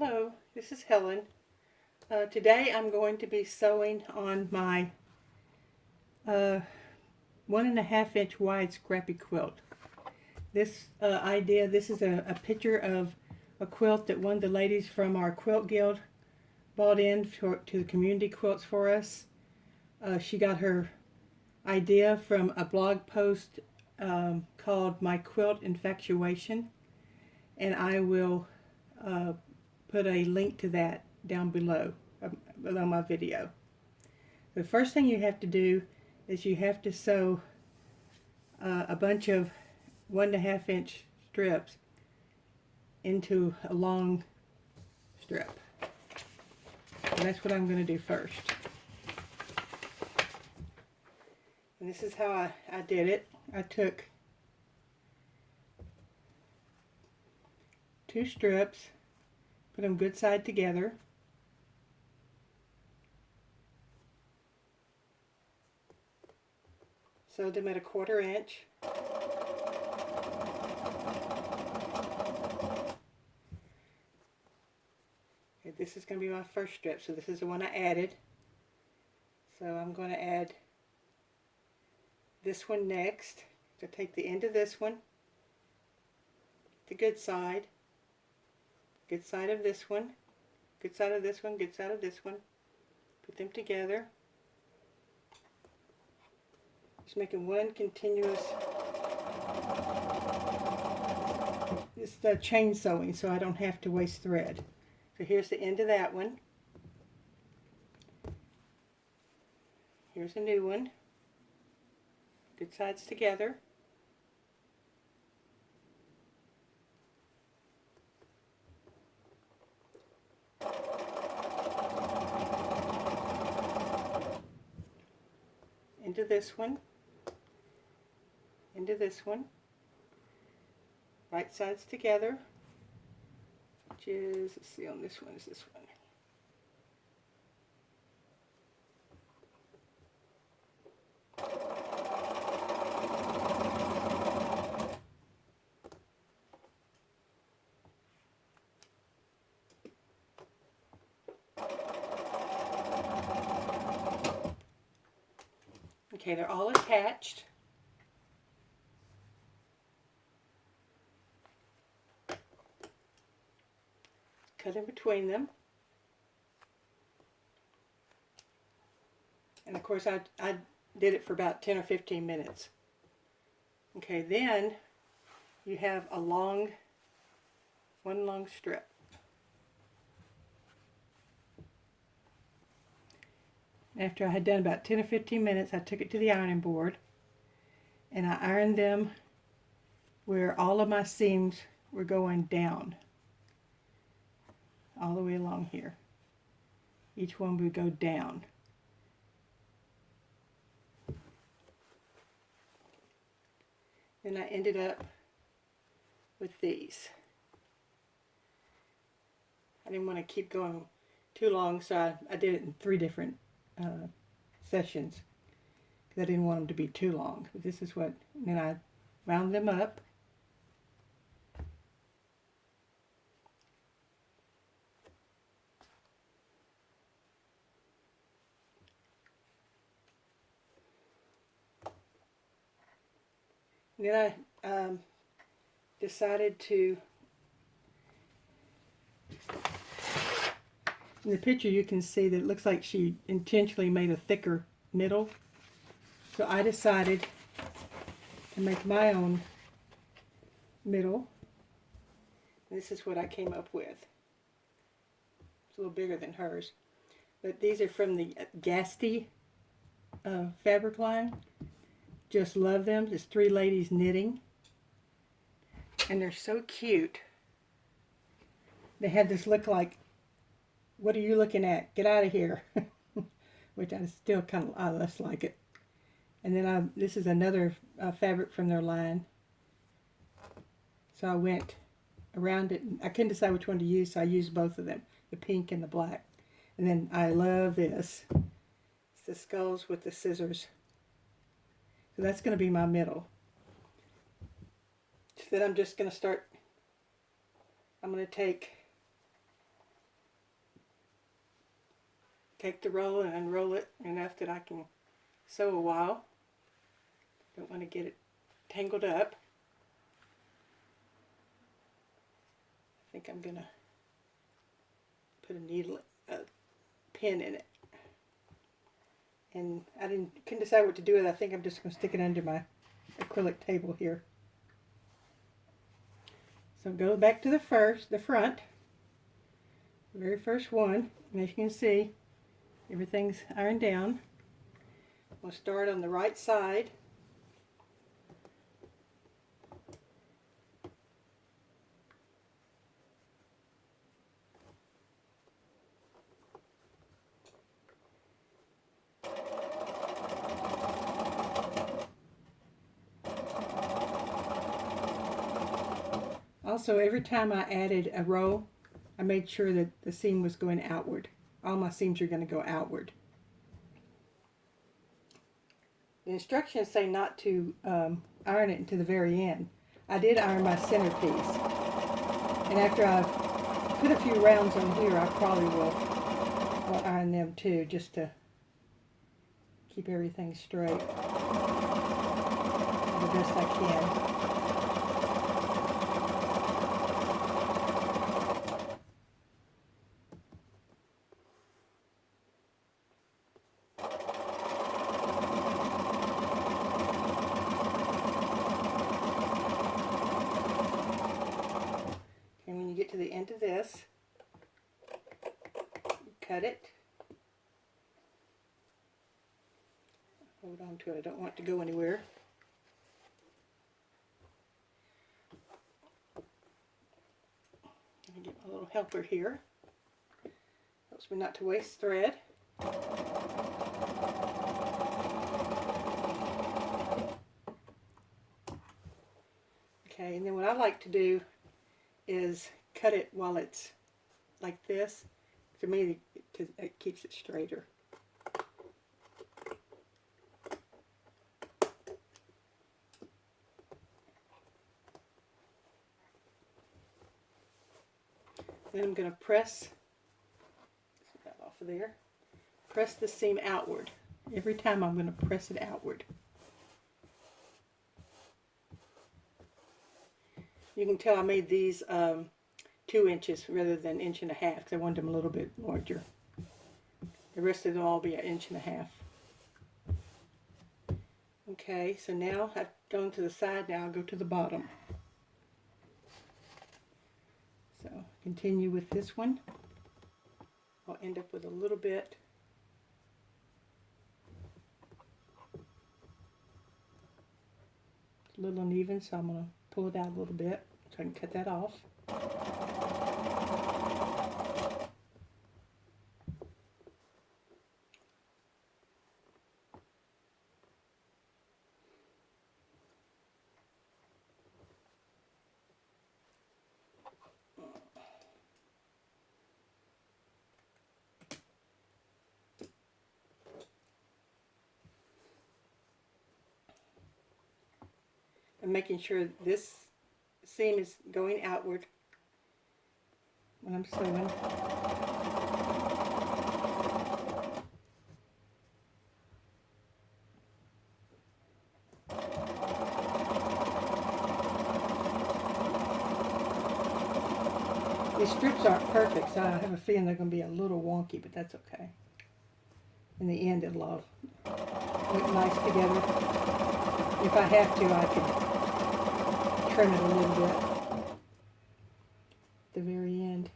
Hello, this is Helen. Today I'm going to be sewing on my 1.5 inch wide Scrappy quilt. This this is a picture of a quilt that one of the ladies from our quilt guild bought in to the community quilts for us. She got her idea from a blog post called My Quilt Infatuation, and I will put a link to that down below my video. The first thing you have to do is you have to sew a bunch of 1.5 inch strips into a long strip. And that's what I'm going to do first. And this is how I did it. I took 2 strips, put them good side together, sewed them at 1/4 inch. Okay, this is going to be my first strip, so this is the one I added. So I'm going to add this one next. So take the end of this one, the good side of this one, good side of this one, good side of this one, put them together. Just making one continuous, it's the chain sewing so I don't have to waste thread. So here's the end of that one. Here's a new one. Good sides together. Into this one. Into this one. Right sides together. Which is, let's see, on this one is this one. Okay, they're all attached. Cut in between them. And of course I did it for about 10 or 15 minutes. Okay, then you have one long strip. After I had done about 10 or 15 minutes, I took it to the ironing board and I ironed them where all of my seams were going down, all the way along here. Each one would go down. Then I ended up with these. I didn't want to keep going too long, so I did it in 3 different sessions because I didn't want them to be too long. But this is what, and then I wound them up. And then I decided to, in the picture you can see that it looks like she intentionally made a thicker middle. So I decided to make my own middle. This is what I came up with. It's a little bigger than hers. But these are from the Gasty fabric line. Just love them. There's 3 ladies knitting. And they're so cute. They have this look like, what are you looking at? Get out of here. Which I still kind of less like it. And then this is another fabric from their line. So I went around it. I couldn't decide which one to use, so I used both of them, the pink and the black. And then I love this. It's the skulls with the scissors. So that's going to be my middle. So then I'm just going to start, I'm going to take take the roll and unroll it enough that I can sew a while. Don't want to get it tangled up. I think I'm gonna put a pin in it. And I couldn't decide what to do with it. I think I'm just gonna stick it under my acrylic table here. So go back to the front, the very first one, and as you can see, everything's ironed down. We'll start on the right side. Also, every time I added a row, I made sure that the seam was going outward. All my seams are going to go outward. The instructions say not to iron it until the very end. I did iron my centerpiece. And after I've put a few rounds on here, I probably will iron them too, just to keep everything straight the best I can. And when you get to the end of this, you cut it. Hold on to it. I don't want it to go anywhere. Let me get my little helper here. Helps me not to waste thread. Okay, and then what I like to do is cut it while it's like this. To me, it keeps it straighter. Then I'm going to press that off of there. Press the seam outward. Every time I'm going to press it outward. You can tell I made these 2 inches rather than 1.5 inches because I wanted them a little bit larger. The rest of them will all be 1.5 inches. Okay, so now I've gone to the side. Now I'll go to the bottom. So continue with this one. I'll end up with a little bit. It's a little uneven, so I'm going to pull it out a little bit so I can cut that off. I'm making sure this seam is going outward when I'm sewing. These strips aren't perfect, so I have a feeling they're going to be a little wonky, but that's okay. In the end, it'll all look nice together. If I have to, I can trim it a little bit at the very end.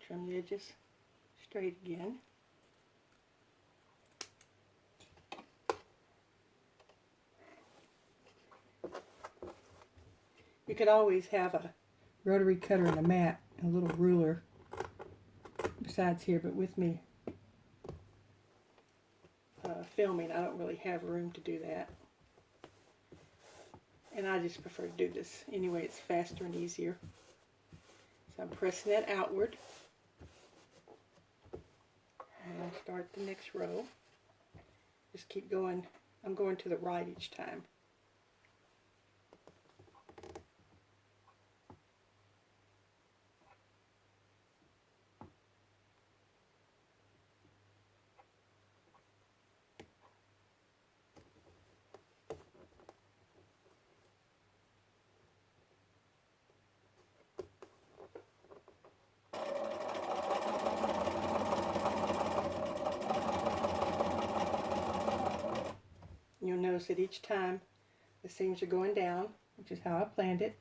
Trim the edges straight again. You could always have a rotary cutter and a mat and a little ruler besides here, but with me filming, I don't really have room to do that. And I just prefer to do this. Anyway, it's faster and easier. So I'm pressing that outward. And I'll start the next row. Just keep going. I'm going to the right each time. You'll notice that each time the seams are going down, which is how I planned it.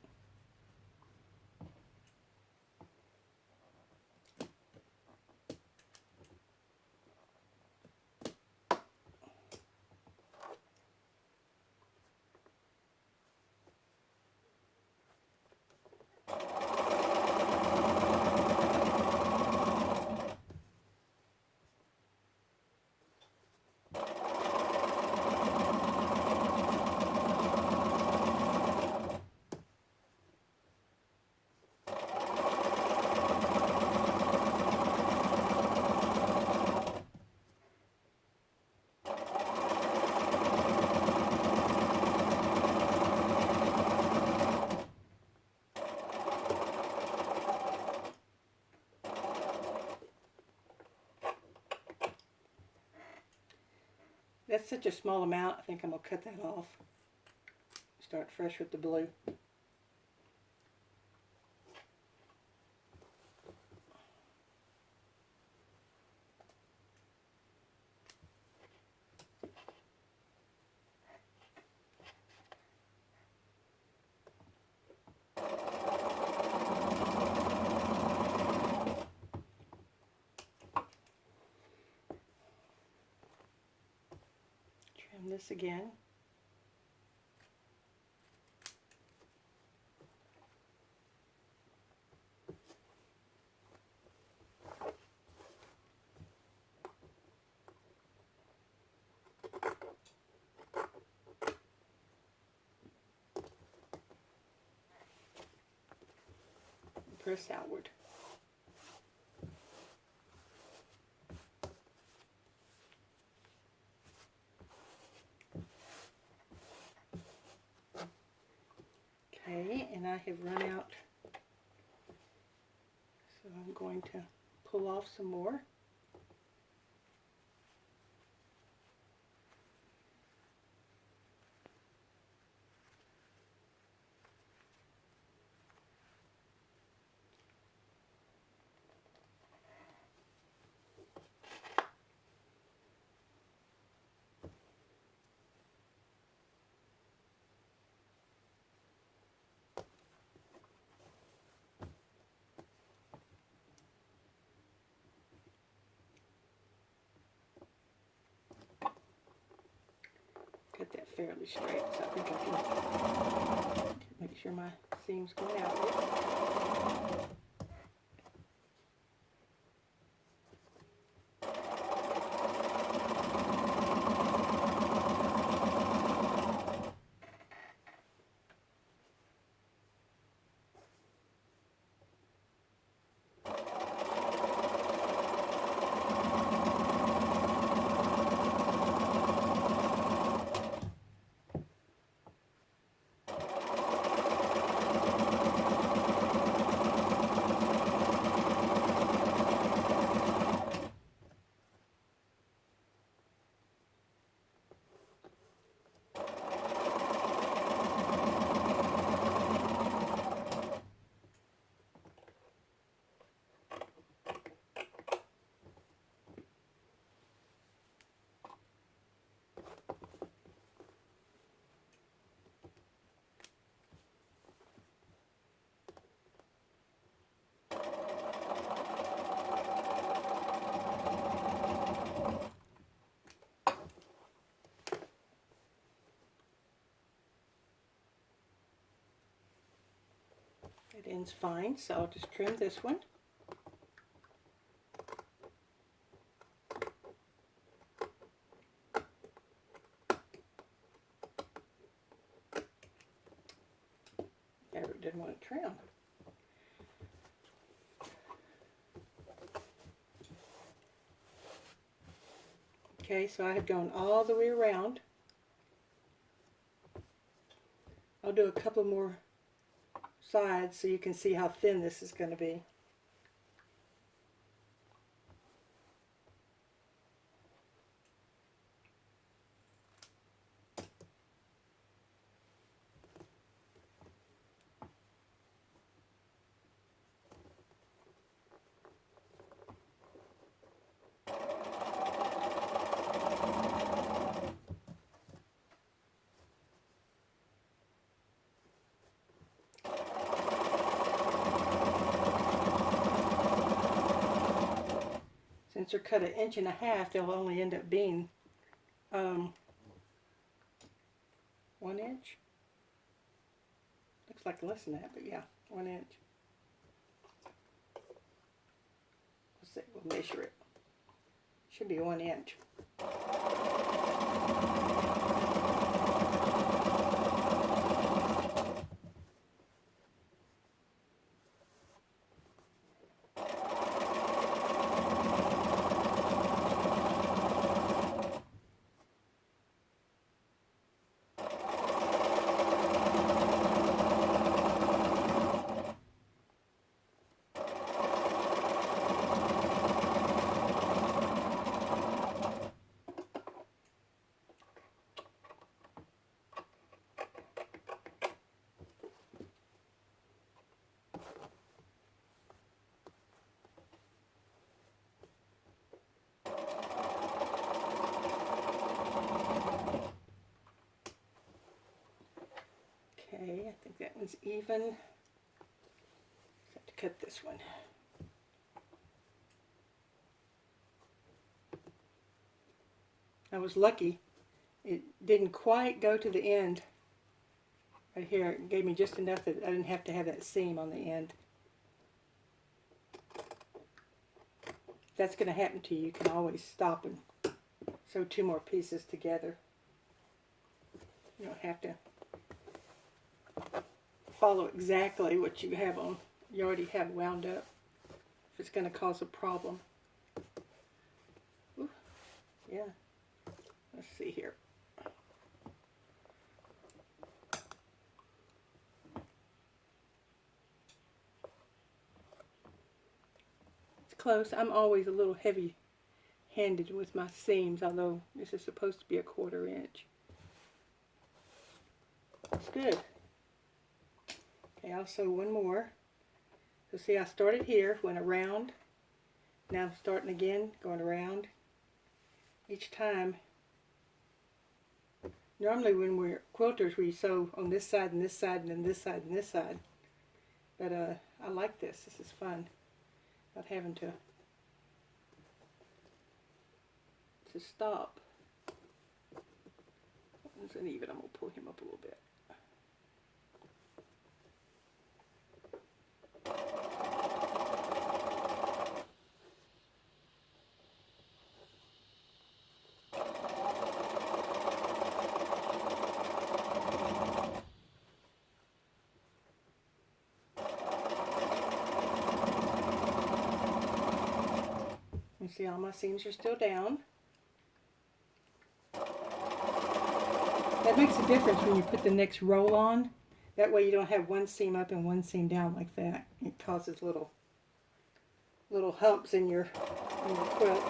That's such a small amount, I think I'm going to cut that off. Start fresh with the blue. Trim this again. Press outward. Okay, and I have run out, so I'm going to pull off some more. Cut that fairly straight, so I think I can make sure my seam's going out. end's fine, so I'll just trim this one. Fabric didn't want to trim. Okay, so I have gone all the way around. I'll do a couple more sides so you can see how thin this is going to be. Since they're cut 1.5 inches, they'll only end up being 1 inch. Looks like less than that, but yeah, 1 inch. Let's see, we'll measure it. Should be 1 inch. Okay, I think that one's even. Just have to cut this one. I was lucky. It didn't quite go to the end. Right here, it gave me just enough that I didn't have to have that seam on the end. If that's going to happen to you, you can always stop and sew 2 more pieces together. You don't have to follow exactly what you have on. You already have wound up. If it's going to cause a problem. Ooh, yeah. Let's see here. It's close. I'm always a little heavy-handed with my seams, although this is supposed to be 1/4 inch. That's good. Okay, I'll sew 1 more. So see, I started here, went around. Now I'm starting again, going around. Each time. Normally when we're quilters, we sew on this side and this side and then this side and this side. But I like this. This is fun. Not having to stop. That one's uneven. I'm going to pull him up a little bit. You see all my seams are still down. That makes a difference when you put the next roll on. That way you don't have one seam up and one seam down like that. It causes little humps in your quilt.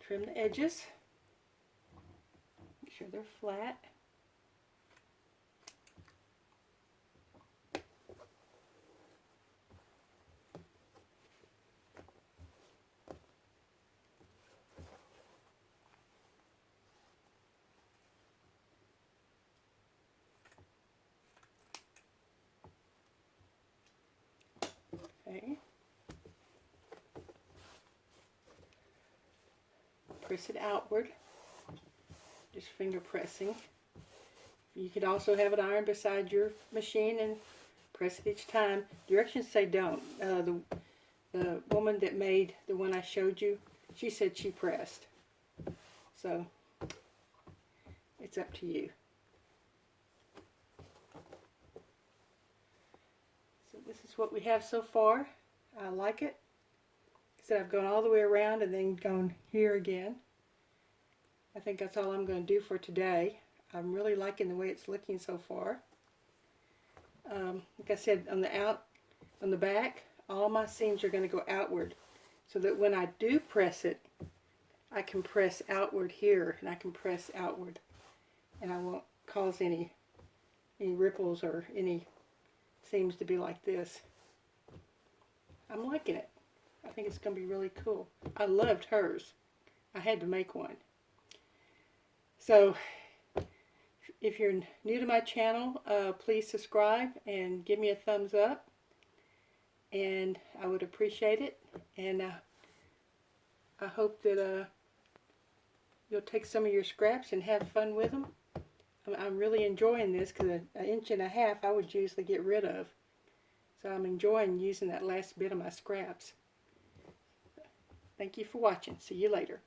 trim the edges. Make sure they're flat. Okay. Press it outward. Just finger pressing. You could also have an iron beside your machine and press it each time. Directions say don't. The woman that made the one I showed you, she said she pressed. So it's up to you. So this is what we have so far. I like it. So I've gone all the way around and then gone here again. I think that's all I'm going to do for today. I'm really liking the way it's looking so far. Like I said, on the back, all my seams are going to go outward, so that when I do press it, I can press outward here, and I can press outward, and I won't cause any ripples or any seams to be like this. I'm liking it. I think it's going to be really cool. I loved hers. I had to make one. So if you're new to my channel, please subscribe and give me a thumbs up, and I would appreciate it. And I hope that you'll take some of your scraps and have fun with them. I'm really enjoying this, because an inch and a half I would usually get rid of. So I'm enjoying using that last bit of my scraps. Thank you for watching. See you later.